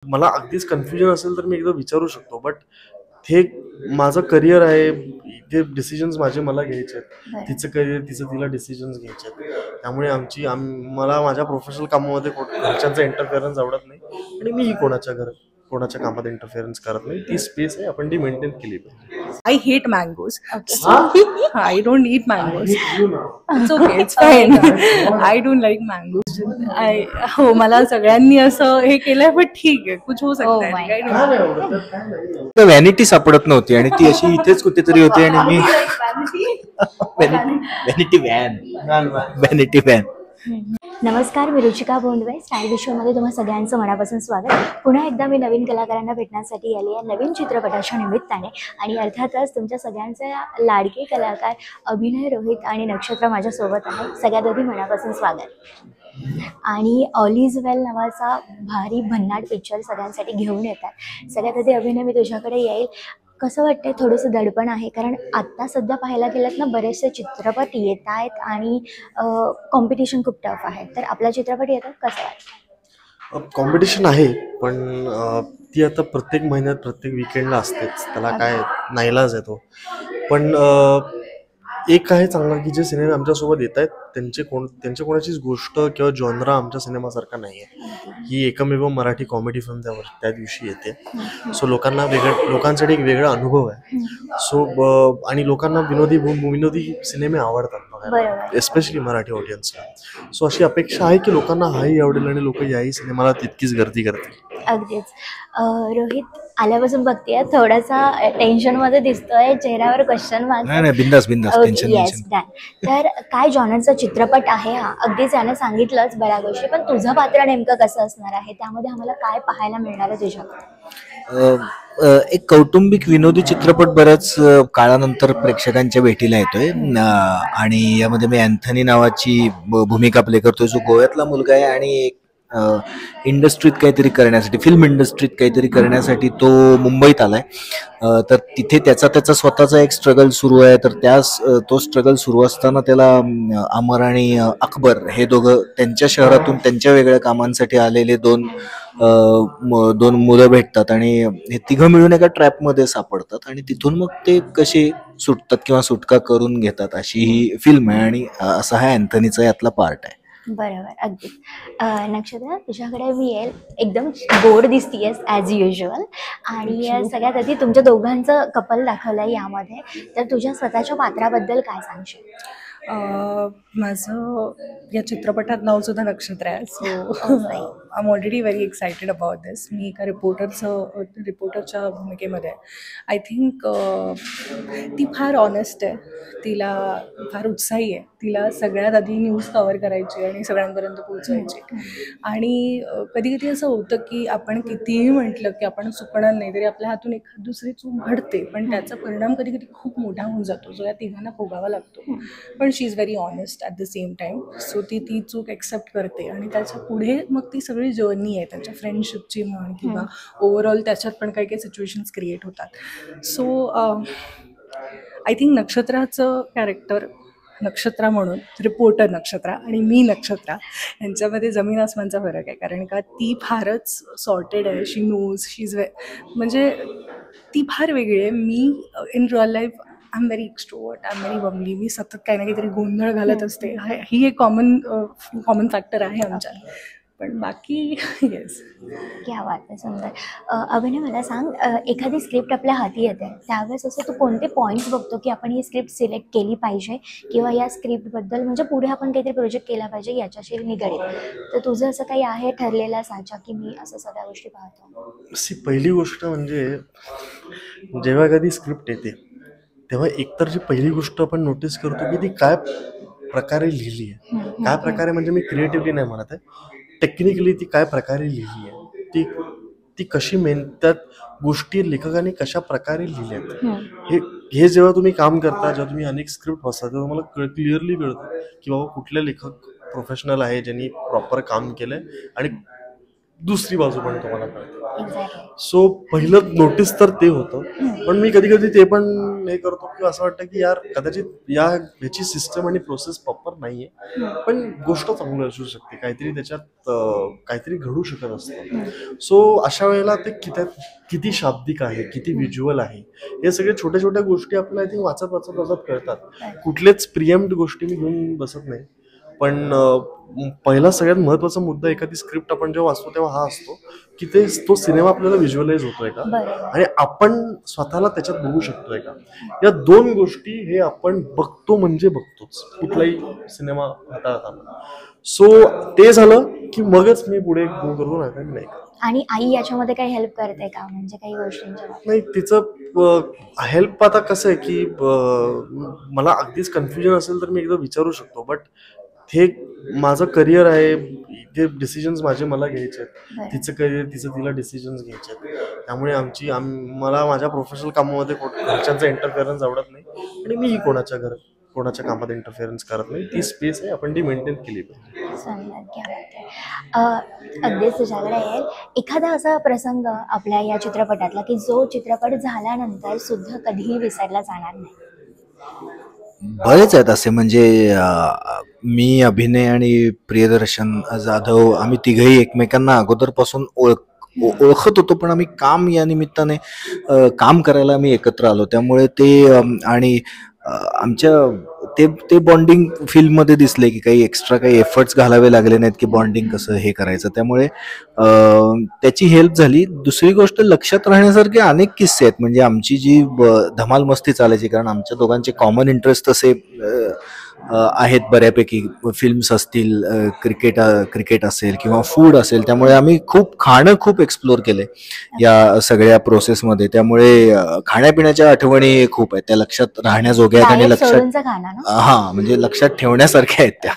मला अगदीच कन्फ्युजन असेल तर मी एकदा विचारू शकतो, बट हे माझं करिअर आहे, इथे डिसिजन्स माझे मला घ्यायचे आहेत, तिचं करिअर तिचं तिला डिसिजन्स घ्यायचे आहेत. त्यामुळे मला माझ्या प्रोफेशनल कामामध्ये घरच्यांचा इंटरफेरन्स आवडत नाही आणि मीही कोणाच्या कामात इंटरफेरन्स करत नाही. ती स्पेस आहे, आपण ती मेंटेन केली पाहिजे. I hate mangoes. So I don't eat mangoes. It's okay, it's fine. I don't like mangoes. हो मला सगळ्यांनी असं हे केलंय, पण ठीक आहे, कुछ हो सकता है. काही नाही. व्हॅनिटी सापडत नव्हती आणि ती अशी इथेच कुठेतरी होती आणि मी व्हॅनिटी व्हॅन. नमस्कार, मी रुचिका बोंदवे. स्टार विश्वमध्ये तुम्हा सगळ्यांचं मनापासून स्वागत. पुन्हा एकदा मी नवीन कलाकारांना भेटण्यासाठी आली आहे नवीन चित्रपटाच्या निमित्ताने आणि अर्थातच तुमच्या सगळ्यांचे लाडके कलाकार अभिनय, रोहित आणि नक्षत्र माझ्यासोबत आहे. सगळ्यात आधी मनापासून स्वागत. आणि ऑल इज वेल नावाचा भारी भन्नाट पिक्चर सगळ्यांसाठी घेऊन येतात. सगळ्यात आधी अभिनय, मी तुझ्याकडे येईल. कसं वाटतंय? थोडंसं दडपण आहे कारण आत्ता सध्या पाहायला गेलं ना बरेचसे चित्रपट येत आहेत आणि कॉम्पिटिशन खूप टफ आहे. तर आपला चित्रपट येतात, कसं वाटतं? कॉम्पिटिशन आहे, पण ती आता प्रत्येक महिन्यात प्रत्येक विकेंडला असतेच, त्याला काय नाईलाज येतो. पण एक आहे चांगला की जे सिनेमे आमच्यासोबत येत आहेत त्यांच्या कोणाचीच गोष्ट किंवा जॉनरा आमच्या सिनेमासारखा नाही आहे. ही एकमेव मराठी कॉमेडी फिल्म त्या दिवशी येते. सो लोकांसाठी एक वेगळा अनुभव आहे. सो आणि लोकांना विनोदी सिनेमे आवडतात बघायला, एस्पेशली मराठी ऑडियन्सला. सो अशी अपेक्षा आहे की लोकांना हाही आवडेल आणि लोक याही सिनेमाला तितकीच गर्दी करतील. अगदीच. रोहित, आल्यापासून बघतेय थोडासा टेन्शन मध्ये दिसतोय, चेहऱ्यावर क्वेश्चन मार्क. नाही, बिंदास टेन्शन. Yes, done. तर काय जॉनरचा चित्रपट आहे हा? अगदीच याने सांगितलंच बऱ्या गोष्टी, पण तुझं पात्र नेमकं कसं असणार आहे? त्यामध्ये आम्हाला काय पाहायला मिळणार आहे तुझ्याकडे? एक कौटुंबिक विनोदी चित्रपट बऱ्याच काळानंतर प्रेक्षकांच्या भेटीला येतोय आणि यामध्ये मी अँथनी नावाची भूमिका प्ले करतोय, जो गोव्यातला मुलगा आहे आणि इंडस्ट्रीत काहीतरी करण्यासाठी, फिल्म इंडस्ट्रीत काहीतरी करण्यासाठी तो मुंबईत आलाय. तर तिथे त्याचा स्वतःचा एक स्ट्रगल सुरू आहे. तर तो स्ट्रगल सुरू असताना त्याला अमर आणि अकबर हे दोघं त्यांच्या शहरातून त्यांच्या वेगळ्या कामांसाठी आलेले दोन मुलं भेटतात आणि हे तिघं मिळून एका ट्रॅपमध्ये सापडतात आणि तिथून मग ते कसे सुटतात किंवा सुटका करून घेतात, अशी ही फिल्म आहे. आणि असा हा अँथनीचा यातला पार्ट आहे. बरोबर, अगदी. नक्षत्र, तुझ्याकडे मी येईल. एकदम गोड दिसतीयस ॲज युज्युअल. आणि सगळ्यात आधी तुमच्या दोघांचं कपल दाखवलं आहे यामध्ये, तर तुझ्या स्वतःच्या पात्राबद्दल काय सांगशील? माझं या चित्रपटात नाव सुद्धा नक्षत्र आहे. So I am already very excited about this. मी एका रिपोर्टरच्या भूमिकेमध्ये आहे. आय थिंक ती फार ऑनेस्ट आहे, तिला फार उत्साही आहे, तिला सगळ्यात आधी न्यूज कव्हर करायची आणि सगळ्यांपर्यंत पोहोचवायची. आणि कधी कधी असं होतं की आपण कितीही म्हटलं की आपण चुकणार नाही, तरी आपल्या हातून एखाद दुसरी चूक घडते, पण त्याचा परिणाम कधी कधी खूप मोठा होऊन जातो, जो या तिघांना भोगावा लागतो. पण she is very honest at the same time. So ती चूक एक्सेप्ट करते आणि त्याच्या पुढे मग ती सगळी जर्नी आहे त्यांच्या फ्रेंडशिपची म्हण किंवा ओव्हरऑल त्याच्यात पण काही काही सिच्युएशन्स क्रिएट होतात. सो आय थिंक नक्षत्राचं कॅरेक्टर, नक्षत्रा म्हणून रिपोर्टर नक्षत्रा आणि मी नक्षत्रा, यांच्यामध्ये जमीन आसमानचा फरक आहे. कारण का ती फारच सॉर्टेड आहे, शी नोज, शी इज म्हणजे ती फार वेगळी आहे. मी in real life I am very extrovert, I am very bubbly. मी सतत काही ना काहीतरी गोंधळ घालत असते. ही एक कॉमन फॅक्टर आहे आमच्यात. पण बाकी येस. क्या बात आहे, सुंदर. अभिनय, मला सांग, एखादी स्क्रिप्ट आपल्या हाती येते त्यावेळेस असं तू कोणते पॉईंट्स बघतो की आपण ही स्क्रिप्ट सिलेक्ट केली पाहिजे किंवा या स्क्रिप्टबद्दल म्हणजे पुढे आपण काहीतरी प्रोजेक्ट केला पाहिजे याच्याशी निगडीत? तर तुझं असं काही आहे ठरलेला साचा की मी असं सगळ्या गोष्टी पाहतो? पहिली गोष्ट म्हणजे जेव्हा कधी स्क्रिप्ट येते तेव्हा एकतर जी पहिली गोष्ट आपण नोटीस करतो की ती काय प्रकारे लिहिली आहे. काय प्रकारे म्हणजे मी क्रिएटिव्हली नाही म्हणत आहे, टेक्निकली ती काय प्रकारे लिहिली आहे, ती कशी त्यात गोष्टी लेखकाने कशा प्रकारे लिहिल्यात. हे जेव्हा तुम्ही काम करता, जेव्हा तुम्ही अनेक स्क्रिप्ट वाचता, तेव्हा तुम्हाला क्लिअरली कळतं की बाबा कुठले लेखक प्रोफेशनल आहे, ज्यांनी प्रॉपर काम केलंय आणि दुसरी बाजू पण तुम्हाला कळते. एक्झॅक्टली. सो पहिलं नोटीस तर ते होतं, पण मी कधी कधी ते पण हे करतो की असं वाटतं की यार कदाचित ह्याची सिस्टम आणि प्रोसेस प्रॉपर नाहीये, पण गोष्ट चांगली असू शकते, काहीतरी त्याच्यात काहीतरी घडू शकत असतं. सो अशा वेळेला ते किती शाब्दिक आहे, किती व्हिज्युअल आहे, हे सगळे छोट्या छोट्या गोष्टी आपल्याला आय थिंक वाचत वाचत वाचत कळतात. कुठलेच प्रिएम्प्ट गोष्टी मी घेऊन बसत नाही. पण पहिला सगळ्यात महत्वाचा मुद्दा एखादी स्क्रिप्ट आपण जेव्हा वाचतो तेव्हा हा असतो की तो सिनेमा आपल्याला व्हिज्युअलाइज होतोय का आणि आपण स्वतःला त्याच्यात बघू शकतोय का. या दोन गोष्टी हे आपण बघतो म्हणजे बघतोच कुठलाही सिनेमा हाताळताना. सो ते झालं की मगच मी पुढे गो करतो, नाही. आणि आई याच्यामध्ये काही हेल्प करते का, म्हणजे काही गोष्टींच्या नाही, तिचं हेल्प आता कसं आहे की मला अगदीच कन्फ्युजन असेल तर मी एकदा विचारू शकतो, बट हे माझं करिअर आहे, इथे डिसिजन्स माझे मला घ्यायचे आहेत, तिचं करिअर तिला डिसिजन्स घ्यायचे आहेत. त्यामुळे मला माझ्या प्रोफेशनल कामामध्ये घरच्यांचा इंटरफिअरन्स आवडत नाही आणि मीही कोणाच्या कामात इंटरफिअरन्स करत नाही. ती स्पेस आहे, आपण ती मेंटेन केली पाहिजे. अगदीच तुझ्याकडे येईल एखादा असा प्रसंग आपल्या या चित्रपटातला की जो चित्रपट झाल्यानंतर सुद्धा कधीही विसरला जाणार नाही. बरेच आहेत असे, म्हणजे मी, अभिनय आणि प्रियदर्शन जाधव आम्ही तिघही एकमेकांना अगोदरपासून ओळखत होतो, पण आम्ही काम या निमित्ताने काम करायला आम्ही एकत्र आलो. त्यामुळे ते आणि आमच्या ते बॉन्डिंग फिल्ममध्ये दिसले की काही एक्स्ट्रा काही एफर्ट्स घालावे लागले नाहीत की बॉन्डिंग कसं हे करायचं. त्यामुळे त्याची हेल्प झाली. दुसरी गोष्ट, लक्षात राहण्यासारखे अनेक किस्से आहेत. म्हणजे आमची जी धमाल मस्ती चालायची, कारण आमच्या दोघांचे कॉमन इंटरेस्ट तसे आहेत बऱ्यापैकी. फिल्म्स असतील, क्रिकेट असेल किंवा फूड असेल, त्यामुळे आम्ही खाणं खूप एक्सप्लोर केलंय या सगळ्या प्रोसेसमध्ये. त्यामुळे खाण्यापिण्याच्या आठवणी खूप आहेत, त्या लक्षात राहण्याजोग्या आहेत आणि लक्षात म्हणजे लक्षात ठेवण्यासारख्या आहेत त्या.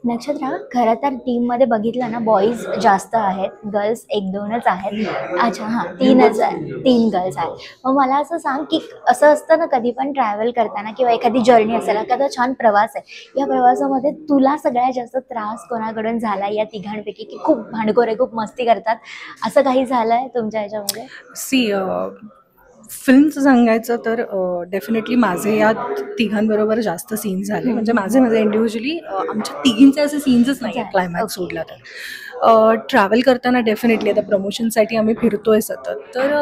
नक्षत्र, खरं तर टीममध्ये बघितलं ना, बॉईज जास्त आहेत, गर्ल्स 1-2च आहेत. अच्छा, हां, 3 गर्ल्स आहेत. मग मला असं सांग की असं असतं ना, कधी पण ट्रॅव्हल करताना किंवा एखादी जर्नी असेल, एखादा छान प्रवास आहे, या प्रवासामध्ये तुला सगळ्यात जास्त त्रास कोणाकडून झाला या तिघांपैकी, की खूप भांडखोर आहे, खूप मस्ती करतात, असं काही झालंय तुमच्या ह्याच्यामध्ये? फिल्मचं सांगायचं तर डेफिनेटली माझे या तिघांबरोबर जास्त सीन्स झाले. म्हणजे माझे इंडिव्हिज्युअली आमच्या तिघींचे असे सीन्सच नाही आहेत क्लायमॅक्स सोडला तर. ट्रॅव्हल करताना डेफिनेटली आता प्रमोशनसाठी आम्ही फिरतोय सतत, तर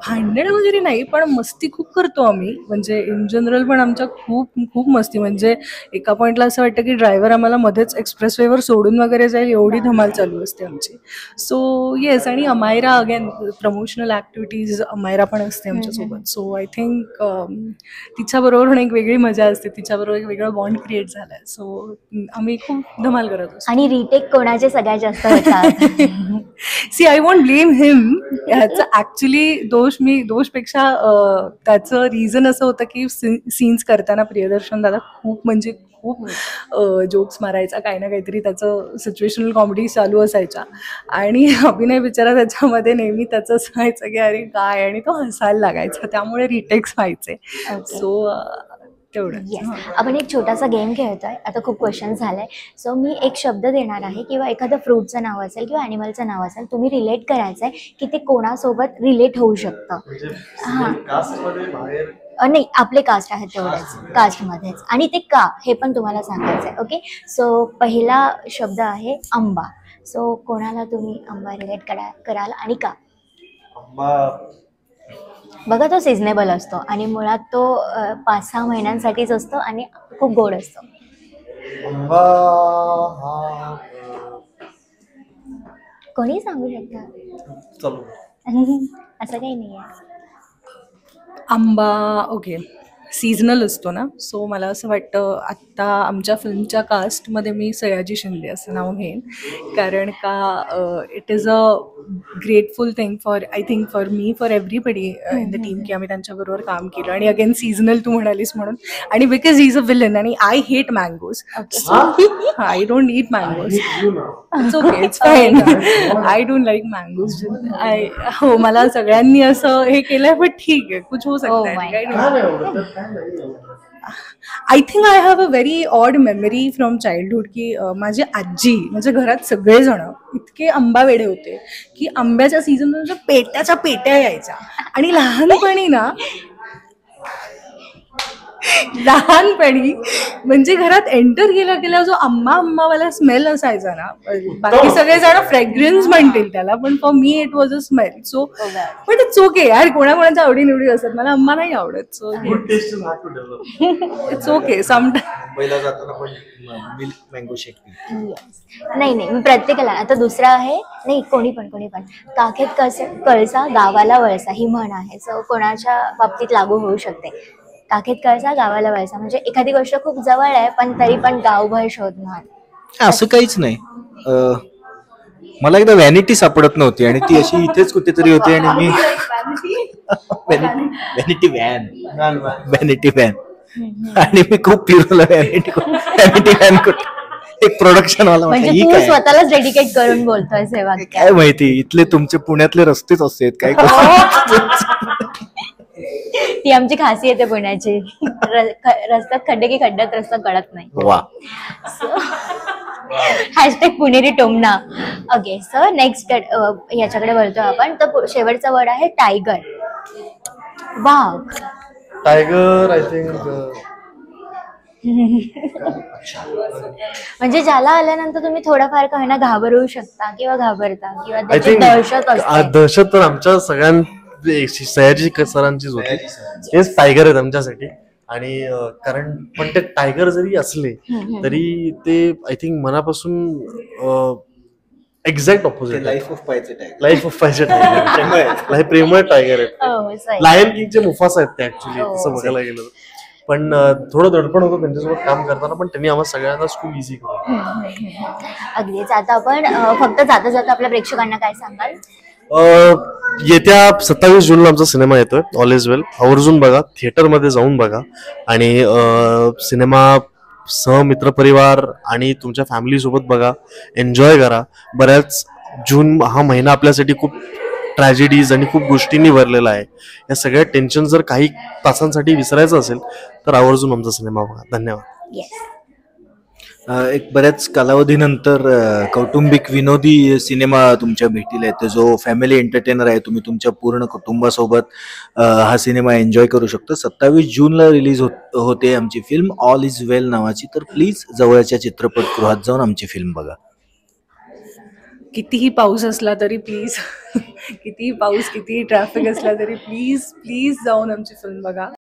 भांडणं वगैरे नाही, पण मस्ती खूप करतो आम्ही. म्हणजे इन जनरल पण आमच्या खूप मस्ती. म्हणजे एका पॉईंटला असं वाटतं की ड्रायव्हर आम्हाला मध्येच एक्सप्रेसवेवर सोडून वगैरे जाईल, एवढी धमाल चालू असते आमची. सो येस, आणि Amaira, again promotional activities Amaira पण असते आमच्यासोबत. सो आय थिंक तिच्याबरोबर पण एक वेगळी मजा असते, तिच्याबरोबर एक वेगळा बॉन्ड क्रिएट झाला आहे. सो आम्ही खूप धमाल करत असतो. आणि रिटेक कोणाचे सगळ्यात जास्त होतात? सी, आय वॉन्ट ब्लेम हिम. ह्याचं ॲक्च्युली दोषपेक्षा त्याचं रिझन असं होतं की सीन्स करताना प्रियदर्शन दादा खूप जोक्स मारायचा, काही ना काहीतरी त्याचं सिच्युएशनल कॉमेडी चालू असायच्या, आणि अभिनय बिचारा त्याच्यामध्ये नेहमी त्याचं असं व्हायचं की अरे काय, आणि तो हसायला लागायचा, त्यामुळे रिटेक्स व्हायचे. सो तेवढं. येस, आपण एक छोटासा गेम खेळतोय. आता खूप क्वेश्चन झालाय. सो मी एक शब्द देणार आहे किंवा एखादं फ्रूटचं नाव असेल किंवा ॲनिमलचं नाव असेल, तुम्ही रिलेट करायचंय की ते कोणासोबत रिलेट होऊ शकतं. हां, नाही, आपले कास्ट आहेत तेवढेच, कास्टमध्येच, आणि ते का हे पण तुम्हाला सांगायचं आहे. ओके, सो पहिला शब्द आहे आंबा. सो कोणाला तुम्ही आंबा रिलेट कराल आणि का? बघा, तो सिजनेबल असतो आणि मुळात तो 5-6 महिन्यांसाठीच असतो आणि खूप गोड असतो. कोणी सांगू शकता? असं काही नाही आहे. आंबा ओके, सीझनल असतो ना. सो मला असं वाटतं आत्ता आमच्या फिल्मच्या कास्टमध्ये मी सयाजी शिंदे असं नाव घेईन, कारण का it is a grateful thing I think for me, for everybody in the team, की आम्ही त्यांच्याबरोबर काम केलं. आणि अगेन सीझनल तू म्हणालीस म्हणून, आणि because he is a villain आणि I hate mangoes. I don't eat mangoes. It's okay, it's fine. I don't like mangoes. हो, मला सगळ्यांनी असं हे केलंय, पण ठीक आहे, कुछ हो सकता है. I think I have a very odd memory from childhood की माझी आजी म्हणजे घरात सगळेजण इतके आंबा वेडे होते की आंब्याच्या सीझनमध्ये पेट्याच्या पेट्या यायच्या. आणि लहानपणी म्हणजे घरात एंटर गेला जो आंबावाला स्मेल असायचा ना, बाकी सगळे जण फ्रेग्रन्स म्हणतील त्याला, पण for me it was a smell. So but it's okay यार, कोणाकोणाच्या आवडीनिवडी असतात, मला आंबा नाही आवडत. So it's okay. मुंबईला जाताना पण मिल्क मँगो शेक. नाही मी प्रत्येकाला. आता दुसरा आहे, नाही कोणी पण काखेत कळसा गावाला वळसा ही म्हण आहे. सो कोणाच्या बाबतीत लागू होऊ शकते. काखेत कळसा गावाला वळसा म्हणजे एखादी गोष्ट खूप जवळ आहे पण तरी पण गावभर शोध म्हण. असं काहीच नाही. मला एकदा व्हॅनिटी सापडत नव्हती आणि ती अशी इथेच कुठेतरी होती आणि मी व्हॅनिटी व्हॅन आणि मी खूप फिरवलं व्हॅनिटी व्हॅन कुठे. एक प्रोडक्शन वाला म्हणजे ही तू काय स्वतःलाच डेडिकेट करून बोलतोय हे वाक्य. काय माहिती, इथले तुमचे पुण्यातले रस्तेच असते काय. ती आमची खासियत आहे पुण्याची. रस्त्यात खड्डे की खड्ड्यात रस्ता कळत नाही. वा. हॅशटॅग पुणेरी टोमना. ओके, सो नेक्स्ट याच्याकडे वळतोय आपण. तर शेवटचा वर्ड आहे tiger. Wow. Tiger I think म्हणजे ज्याला आल्यानंतर तुम्ही थोडाफार का होईना घाबरू शकता किंवा घाबरता किंवा आय त्याची थिंक दहशत असते. दहशत तर आमच्या सयाजी सरांचीच होती. तेच टायगर आहेत आमच्यासाठी. आणि कारण पण ते टायगर जरी असले तरी ते आय थिंक मनापासून एक्झॅक्ट ऑपोजिट लाईफ ऑफ पायचे टायगर. प्रेमळ टायगर आहेत. हो, लायन किंगचे मुफासा आहेत ते ऍक्च्युली तसं बघायला गेलं. पण थोडं दडपण होतं त्यांच्यासोबत काम करताना, पण त्यांनी आम्हाला सगळ्यांनाच खूप इझी केलं. अगदीच. आता आपण फक्त जाता जाता आपल्या प्रेक्षकांना काय सांगाल? येत्या 27 जूनला आमचा सिनेमा येतोय ऑल इज वेल. आवर्जून बघा, थिएटरमध्ये जाऊन बघा आणि सिनेमा मित्रपरिवार आणि तुमच्या फॅमिली सोबत बघा, एन्जॉय करा. बऱ्याच जून हा महिना आपल्यासाठी खूप ट्रॅजेडीज आणि खूप गोष्टींनी भरलेला आहे. या सगळ्या टेन्शन जर काही तासांसाठी विसरायचं असेल तर आवर्जून आमचा सिनेमा बघा. धन्यवाद. एक बऱ्याच कालावधीनंतर कौटुंबिक विनोदी सिनेमा तुमच्या भेटीला येतो, जो फॅमिली एंटरटेनर आहे. तुम्ही तुमच्या पूर्ण कुटुंबासोबत हा सिनेमा एन्जॉय करू शकता. 27 जूनला रिलीज होते आमची फिल्म ऑल इज वेल नावाची. तर प्लीज जवळच्या चित्रपटगृहात जाऊन आमची फिल्म बघा. कितीही पाऊस असला तरी प्लीज, कितीही ट्रॅफिक असला तरी प्लीज जाऊन आमची फिल्म बघा.